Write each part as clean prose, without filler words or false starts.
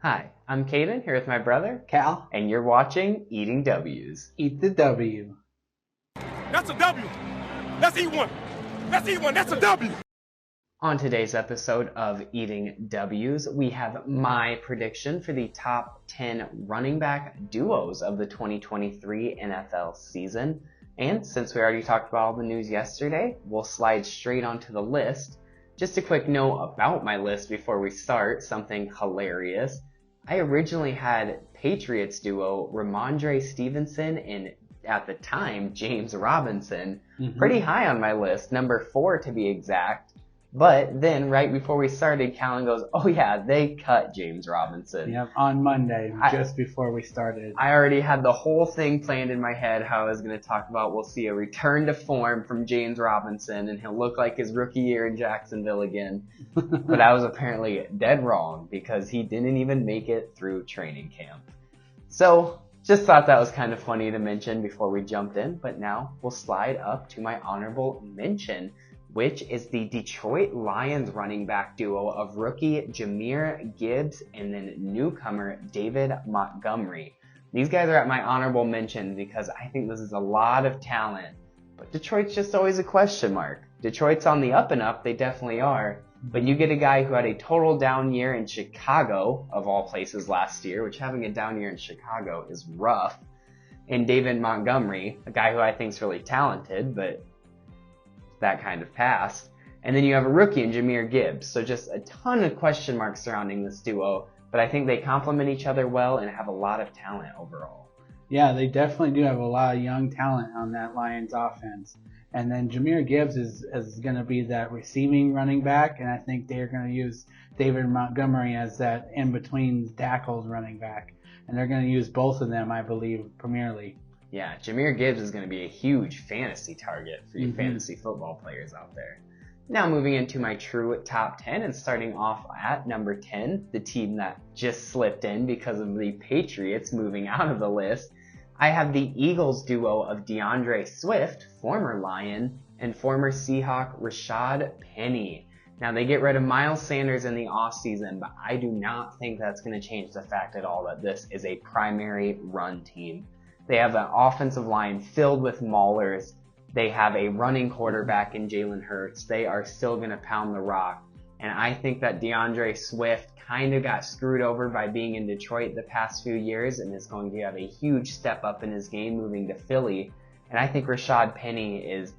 Hi, I'm Caden here with my brother, Cal, and you're watching Eating W's. eat the W. That's a W. Let's eat one. Let's eat one. That's a W. On today's episode of Eating W's, we have my prediction for the top 10 running back duos of the 2023 NFL season. And since we already talked about all the news yesterday, we'll slide straight onto the list. Just a quick note about my list before we start, something hilarious. I originally had Patriots duo Ramondre Stevenson and, at the time, James Robinson pretty high on my list, number 4 to be exact. But then right before we started, Callan goes, oh yeah, they cut James Robinson. Yep, on Monday, just before we started. I already had the whole thing planned in my head how I was going to talk about we'll see a return to form from James Robinson and he'll look like his rookie year in Jacksonville again. But I was apparently dead wrong because he didn't even make it through training camp. So just thought that was kind of funny to mention before we jumped in. But now we'll slide up to my honorable mention, which is the Detroit Lions running back duo of rookie Jahmyr Gibbs and then newcomer David Montgomery. These guys are at my honorable mention because I think this is a lot of talent, but Detroit's just always a question mark. Detroit's on the up and up, they definitely are, but you get a guy who had a total down year in Chicago, of all places last year, which having a down year in Chicago is rough, and David Montgomery, a guy who I think is really talented, but that kind of pass. And then you have a rookie in Jahmyr Gibbs. So just a ton of question marks surrounding this duo, but I think they complement each other well and have a lot of talent overall. Yeah, they definitely do have a lot of young talent on that Lions offense. And then Jahmyr Gibbs is going to be that receiving running back, and I think they're going to use David Montgomery as that in-between tackles running back. And they're going to use both of them, I believe, primarily. Yeah, Jahmyr Gibbs is going to be a huge fantasy target for you fantasy football players out there. Now moving into my true top 10 and starting off at number 10, the team that just slipped in because of the Patriots moving out of the list. I have the Eagles duo of DeAndre Swift, former Lion, and former Seahawk Rashad Penny. Now they get rid of Miles Sanders in the offseason, but I do not think that's going to change the fact at all that this is a primary run team. They have an offensive line filled with maulers. They have a running quarterback in Jalen Hurts. They are still going to pound the rock. And I think that DeAndre Swift kind of got screwed over by being in Detroit the past few years and is going to have a huge step up in his game moving to Philly. And I think Rashad Penny is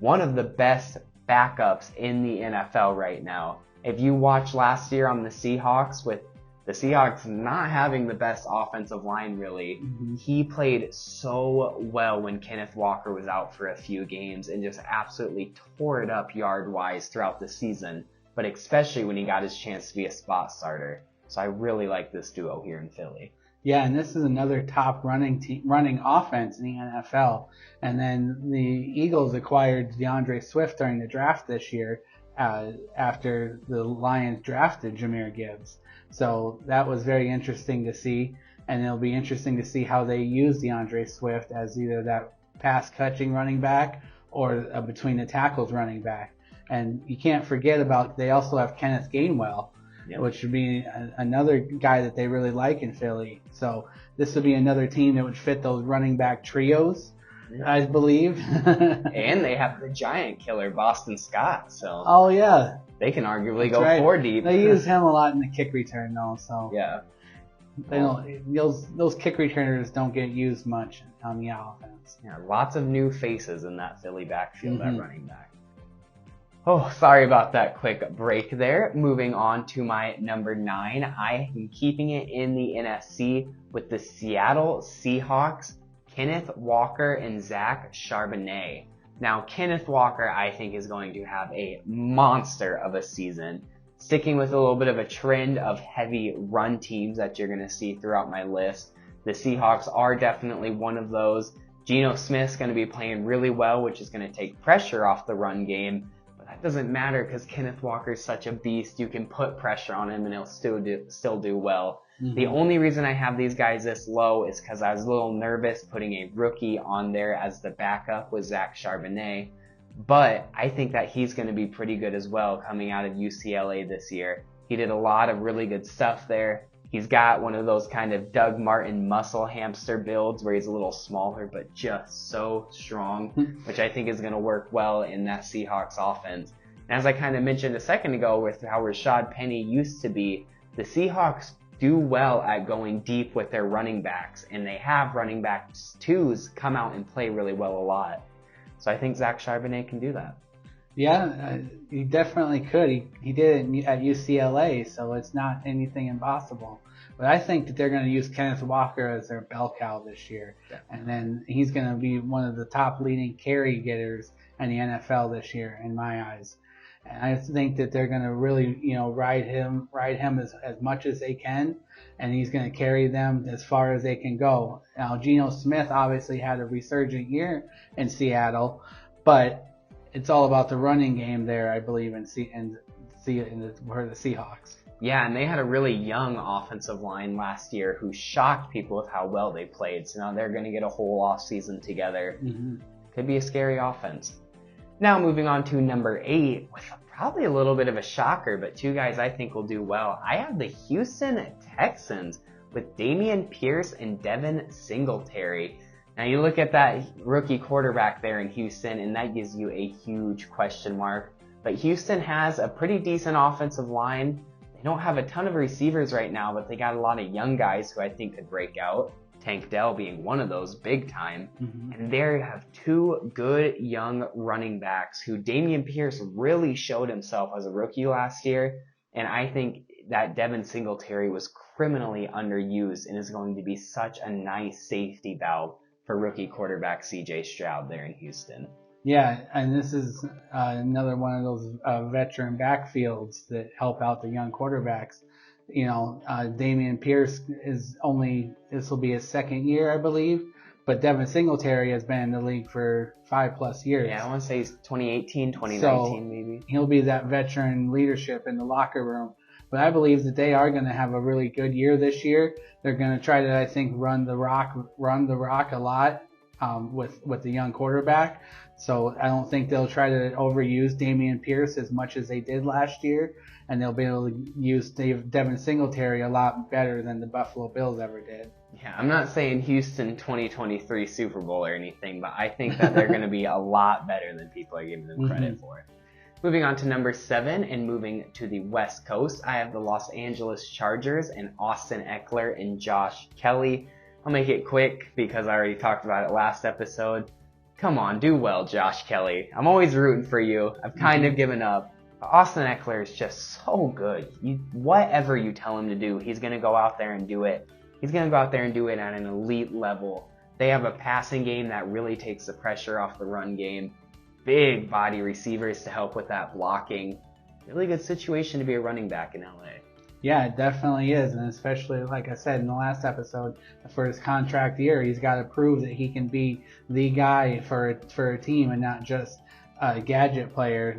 one of the best backups in the NFL right now. If you watched last year on the Seahawks with the Seahawks not having the best offensive line, really. He played so well when Kenneth Walker was out for a few games and just absolutely tore it up yard-wise throughout the season, but especially when he got his chance to be a spot starter. So I really like this duo here in Philly. Yeah, and this is another top running offense in the NFL. And then the Eagles acquired DeAndre Swift during the draft this year after the Lions drafted Jahmyr Gibbs. So that was very interesting to see, and it'll be interesting to see how they use DeAndre Swift as either that pass-catching running back or between the tackles running back. And you can't forget about they also have Kenneth Gainwell, which would be another guy that they really like in Philly. So this would be another team that would fit those running back trios, I believe. And they have the giant killer, Boston Scott. So oh, yeah. They can arguably That's go right. 4 deep. They use him a lot in the kick return, though. So yeah, they don't. Those kick returners don't get used much on the offense. Yeah, lots of new faces in that Philly backfield at running back. Oh, sorry about that quick break there. Moving on to my number 9. I am keeping it in the NFC with the Seattle Seahawks, Kenneth Walker and Zach Charbonnet. Now, Kenneth Walker, I think, is going to have a monster of a season. Sticking with a little bit of a trend of heavy run teams that you're going to see throughout my list. The Seahawks are definitely one of those. Geno Smith's going to be playing really well, which is going to take pressure off the run game. But that doesn't matter because Kenneth Walker is such a beast. You can put pressure on him and he'll still do well. The only reason I have these guys this low is because I was a little nervous putting a rookie on there as the backup with Zach Charbonnet. But I think that he's going to be pretty good as well coming out of UCLA this year. He did a lot of really good stuff there. He's got one of those kind of Doug Martin muscle hamster builds where he's a little smaller but just so strong, which I think is going to work well in that Seahawks offense. And as I kind of mentioned a second ago with how Rashad Penny used to be, the Seahawks do well at going deep with their running backs, and they have running backs twos come out and play really well a lot. So I think Zach Charbonnet can do that. Yeah, he definitely could. He did it at UCLA, so it's not anything impossible. But I think that they're going to use Kenneth Walker as their bell cow this year. Yeah. And then he's going to be one of the top leading carry getters in the NFL this year, in my eyes. And I think that they're going to really, ride him as much as they can, and he's going to carry them as far as they can go. Now, Geno Smith obviously had a resurgent year in Seattle, but it's all about the running game there, I believe, for the Seahawks. Yeah, and they had a really young offensive line last year who shocked people with how well they played. So now they're going to get a whole offseason together. Mm-hmm. Could be a scary offense. Now moving on to number 8, with probably a little bit of a shocker, but two guys I think will do well. I have the Houston Texans with Dameon Pierce and Devin Singletary. Now you look at that rookie quarterback there in Houston, and that gives you a huge question mark. But Houston has a pretty decent offensive line. They don't have a ton of receivers right now, but they got a lot of young guys who I think could break out. Tank Dell being one of those big time. Mm-hmm. And there you have two good young running backs who Dameon Pierce really showed himself as a rookie last year. And I think that Devin Singletary was criminally underused and is going to be such a nice safety valve for rookie quarterback C.J. Stroud there in Houston. Yeah, and this is another one of those veteran backfields that help out the young quarterbacks. Dameon Pierce this will be his second year, I believe, but Devin Singletary has been in the league for 5+ years. Yeah, I want to say he's 2018, 2019 so maybe. He'll be that veteran leadership in the locker room. But I believe that they are going to have a really good year this year. They're going to try to, I think, run the rock a lot with the young quarterback. So I don't think they'll try to overuse Dameon Pierce as much as they did last year, and they'll be able to use Devin Singletary a lot better than the Buffalo Bills ever did. Yeah, I'm not saying Houston 2023 Super Bowl or anything, but I think that they're going to be a lot better than people are giving them credit for. Moving on to number 7 and moving to the West Coast, I have the Los Angeles Chargers and Austin Eckler and Josh Kelly. I'll make it quick because I already talked about it last episode. Come on, do well, Josh Kelly. I'm always rooting for you. I've kind of given up. But Austin Eckler is just so good. Whatever you tell him to do, he's going to go out there and do it. He's going to go out there and do it at an elite level. They have a passing game that really takes the pressure off the run game. Big body receivers to help with that blocking. Really good situation to be a running back in LA. Yeah, it definitely is. And especially, like I said in the last episode, for his contract year, he's got to prove that he can be the guy for a team and not just a gadget player.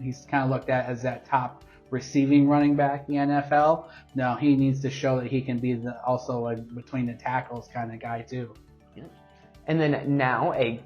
He's kind of looked at as that top receiving running back in the NFL. Now he needs to show that he can be also a between the tackles kind of guy too. Yeah. And then now a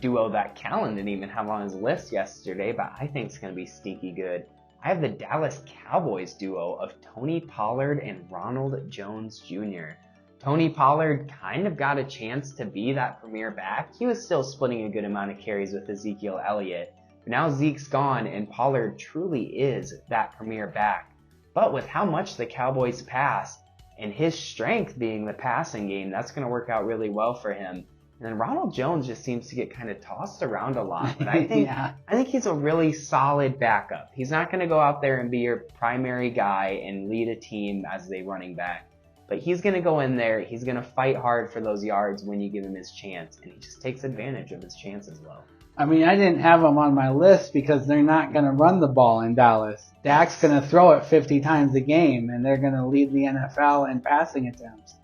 duo that Callan didn't even have on his list yesterday, but I think it's going to be sneaky good. I have the Dallas Cowboys duo of Tony Pollard and Ronald Jones Jr. Tony Pollard kind of got a chance to be that premier back. He was still splitting a good amount of carries with Ezekiel Elliott. But now Zeke's gone and Pollard truly is that premier back. But with how much the Cowboys pass and his strength being the passing game, that's going to work out really well for him. And then Ronald Jones just seems to get kind of tossed around a lot. But I think I think he's a really solid backup. He's not going to go out there and be your primary guy and lead a team as a running back. But he's going to go in there. He's going to fight hard for those yards when you give him his chance. And he just takes advantage of his chances well. I mean, I didn't have him on my list because they're not going to run the ball in Dallas. Dak's going to throw it 50 times a game, and they're going to lead the NFL in passing attempts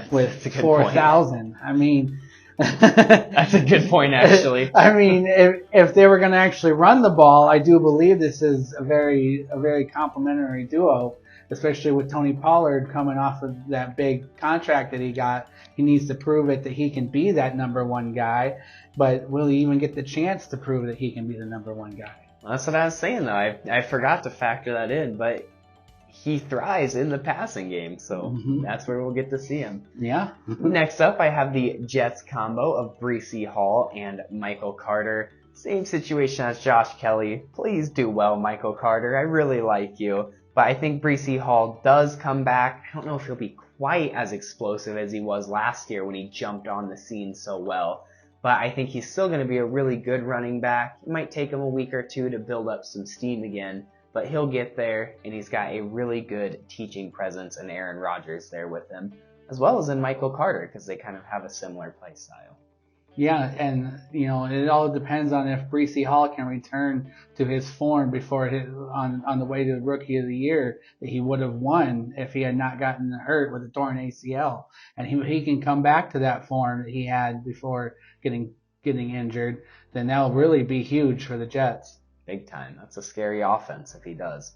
with 4,000. I mean... That's a good point, actually. I mean, if they were going to actually run the ball, I do believe this is a very complimentary duo, especially with Tony Pollard coming off of that big contract that he got. He needs to prove it that he can be that number one guy, but will he even get the chance to prove that he can be the number one guy? Well, that's what I was saying, though. I forgot to factor that in, but he thrives in the passing game, so that's where we'll get to see him. Yeah. Next up, I have the Jets combo of Breece Hall and Michael Carter. Same situation as Josh Kelly. Please do well, Michael Carter. I really like you. But I think Breece Hall does come back. I don't know if he'll be quite as explosive as he was last year when he jumped on the scene so well. But I think he's still going to be a really good running back. It might take him a week or two to build up some steam again. But he'll get there, and he's got a really good teaching presence in Aaron Rodgers there with him, as well as in Michael Carter, because they kind of have a similar play style. Yeah, and it all depends on if Breece Hall can return to his form before on the way to the Rookie of the Year that he would have won if he had not gotten hurt with a torn ACL, and he can come back to that form that he had before getting injured, then that'll really be huge for the Jets. Big time. That's a scary offense if he does.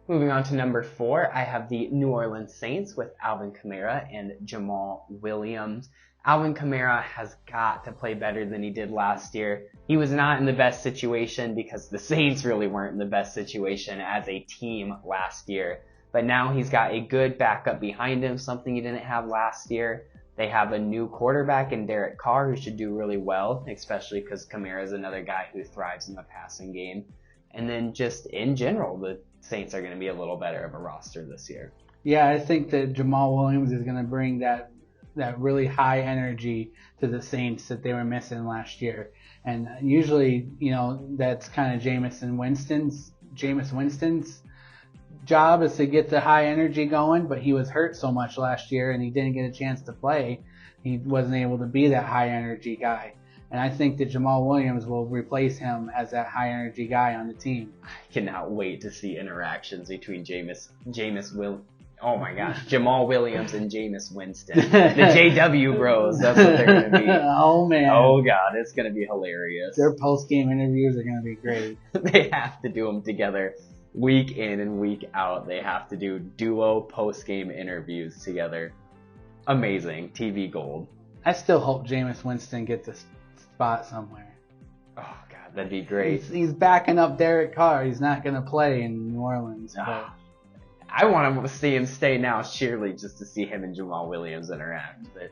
Moving on to number 4, I have the New Orleans Saints with Alvin Kamara and Jamal Williams. Alvin Kamara has got to play better than he did last year. He was not in the best situation because the Saints really weren't in the best situation as a team last year. But now he's got a good backup behind him, something he didn't have last year. They have a new quarterback in Derek Carr who should do really well, especially because Kamara is another guy who thrives in the passing game. And then just in general, the Saints are going to be a little better of a roster this year. Yeah, I think that Jamal Williams is going to bring that really high energy to the Saints that they were missing last year. And usually, that's kind of Jameis Winston's job is to get the high energy going, but he was hurt so much last year and he didn't get a chance to play. He wasn't able to be that high energy guy. And I think that Jamal Williams will replace him as that high energy guy on the team. I cannot wait to see interactions between oh my gosh, Jamal Williams and Jameis Winston. The JW bros, that's what they're going to be. Oh man. Oh god, it's going to be hilarious. Their post-game interviews are going to be great. They have to do them together week in and week out. They have to do duo post-game interviews together. Amazing. TV gold. I still hope Jameis Winston gets a spot somewhere. Oh god, that'd be great. He's backing up Derek Carr. He's not going to play in New Orleans. But I want to see him stay now, surely, just to see him and Jamal Williams interact. But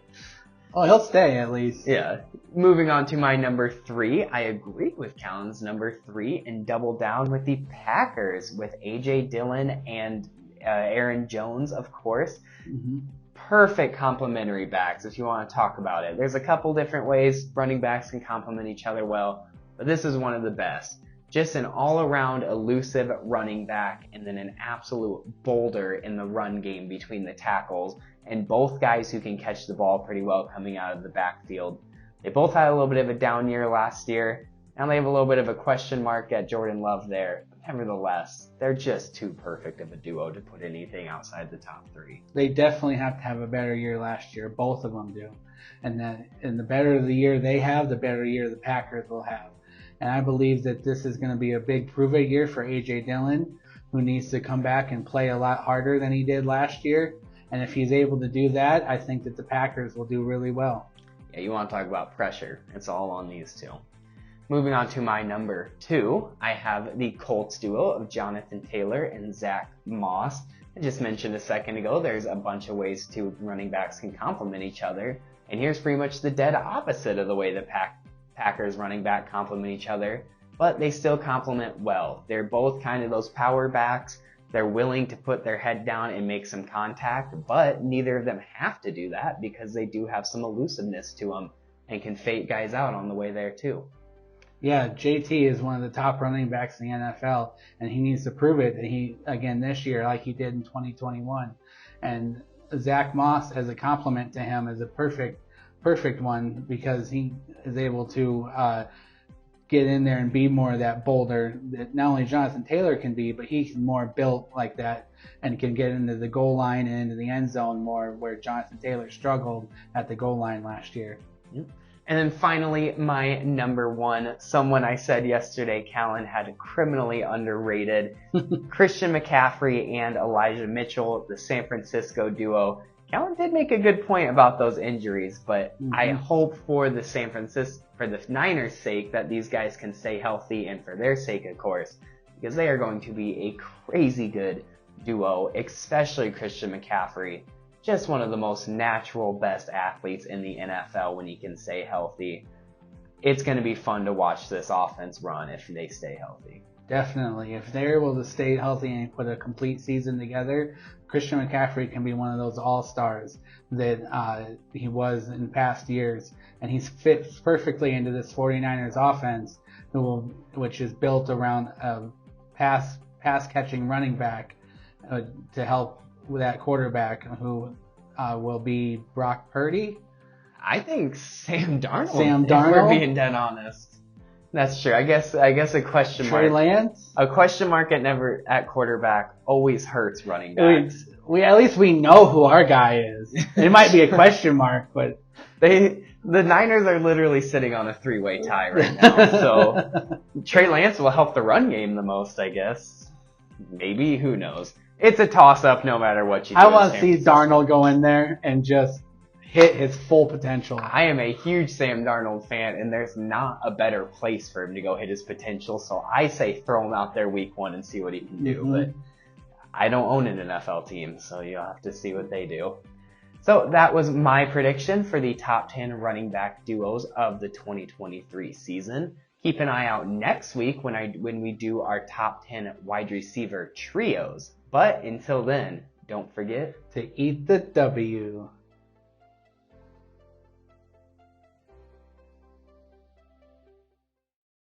he'll stay at least. Yeah. Moving on to my number 3, I agree with Callan's number 3 and double down with the Packers with A.J. Dillon and Aaron Jones, of course. Mm-hmm. Perfect complementary backs if you want to talk about it. There's a couple different ways running backs can complement each other well, but this is one of the best. Just an all-around elusive running back and then an absolute boulder in the run game between the tackles, and both guys who can catch the ball pretty well coming out of the backfield. They both had a little bit of a down year last year. Now they have a little bit of a question mark at Jordan Love there. Nevertheless, they're just too perfect of a duo to put anything outside the top 3. They definitely have to have a better year last year. Both of them do. And the better the year they have, the better year the Packers will have. And I believe that this is going to be a big prove-it year for A.J. Dillon, who needs to come back and play a lot harder than he did last year. And if he's able to do that, I think that the Packers will do really well. Yeah, you want to talk about pressure. It's all on these two. Moving on to my number 2, I have the Colts duo of Jonathan Taylor and Zach Moss. I just mentioned a second ago, there's a bunch of ways two running backs can complement each other. And here's pretty much the dead opposite of the way the Packers running back complement each other, but they still complement well. They're both kind of those power backs. They're willing to put their head down and make some contact, but neither of them have to do that because they do have some elusiveness to them and can fake guys out on the way there too. Yeah, JT is one of the top running backs in the NFL, and he needs to prove it again this year like he did in 2021. And Zach Moss as a complement to him is a perfect one because he is able to get in there and be more of that boulder that not only Jonathan Taylor can be, but he's more built like that and can get into the goal line and into the end zone more, where Jonathan Taylor struggled at the goal line last year. Yep. And then finally, my number 1, someone I said yesterday Callan had criminally underrated, Christian McCaffrey and Elijah Mitchell, the San Francisco duo. Callan did make a good point about those injuries, but I hope for the Niners' sake that these guys can stay healthy, and for their sake, of course, because they are going to be a crazy good duo, especially Christian McCaffrey. Just one of the most natural, best athletes in the NFL when he can stay healthy. It's going to be fun to watch this offense run if they stay healthy. Definitely. If they're able to stay healthy and put a complete season together, Christian McCaffrey can be one of those all-stars that he was in past years. And he fits perfectly into this 49ers offense, which is built around a pass-catching running back to help with that quarterback who will be Brock Purdy. I think Sam Darnold. Sam If Darnold? we're being dead honest. That's true. I guess a question mark. Trey Lance? A question mark at quarterback always hurts running backs. At least we know who our guy is. It might be a question mark, but The Niners are literally sitting on a 3-way tie right now. So Trey Lance will help the run game the most, I guess. Maybe, who knows? It's a toss-up no matter what you do. I want to see Darnold go in there and just hit his full potential. I am a huge Sam Darnold fan, and there's not a better place for him to go hit his potential. So I say throw him out there week 1 and see what he can do. Mm-hmm. But I don't own an NFL team, so you'll have to see what they do. So that was my prediction for the top 10 running back duos of the 2023 season. Keep an eye out next week when we do our top 10 wide receiver trios. But until then, don't forget to eat the W.